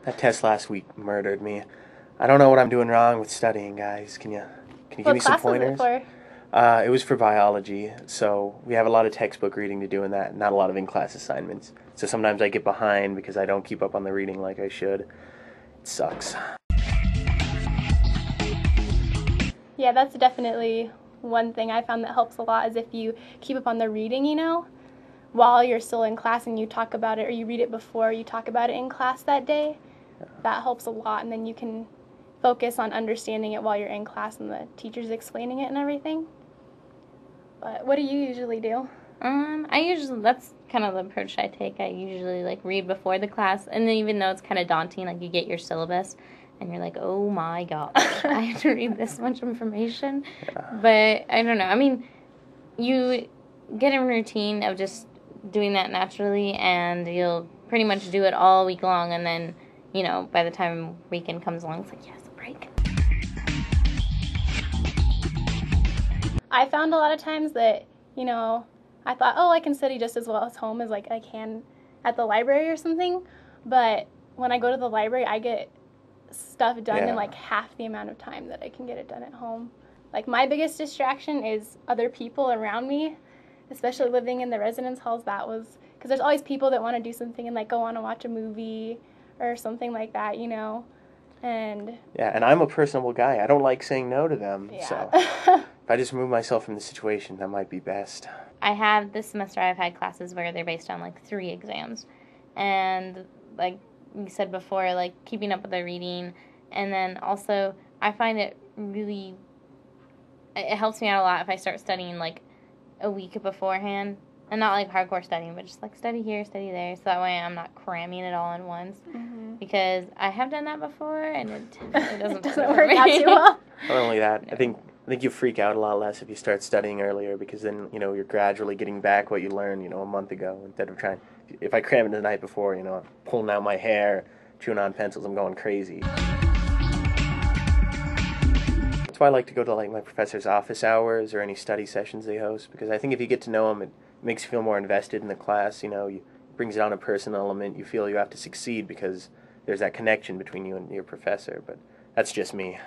That test last week murdered me. I don't know what I'm doing wrong with studying, guys. Can you give me some pointers? What class was it for? It was for biology, so we have a lot of textbook reading to do in that, not a lot of in-class assignments. So sometimes I get behind because I don't keep up on the reading like I should. It sucks. Yeah, that's definitely one thing I found that helps a lot is if you keep up on the reading, while you're still in class and you talk about it or you read it before you talk about it in class that day. That helps a lot, and then you can focus on understanding it while you're in class and the teacher's explaining it and everything. But what do you usually do? That's kind of the approach I take. I usually read before the class, and then even though it's kind of daunting, you get your syllabus and you're like, oh my gosh, I have to read this much information. Yeah. But I don't know. I mean, you get in a routine of just doing that naturally, and you'll pretty much do it all week long, and then by the time weekend comes along, it's like, yes, a break. I found a lot of times that, I thought, I can study just as well at home as, I can at the library or something. But when I go to the library, I get stuff done in, half the amount of time that I can get it done at home. My biggest distraction is other people around me, especially living in the residence halls. That was, because there's always people that want to do something and, go on and watch a movie or something like that, and... Yeah, and I'm a personable guy. I don't like saying no to them, so if I just remove myself from the situation, that might be best. This semester I've had classes where they're based on, 3 exams, and, like you said before, keeping up with the reading, and then also I find it helps me out a lot if I start studying, a week beforehand. And not hardcore studying, but just study here, study there, so that way I'm not cramming it all in once. Mm-hmm. Because I have done that before, and it doesn't work out too well. Not only that, No. I think you freak out a lot less if you start studying earlier, because then you're gradually getting back what you learned a month ago, instead of trying. If I cram it the night before, I'm pulling out my hair, chewing on pencils, I'm going crazy. That's why I like to go to my professor's office hours or any study sessions they host, because I think if you get to know them, it makes you feel more invested in the class. It brings it on a personal element. You feel you have to succeed because there's that connection between you and your professor. But that's just me.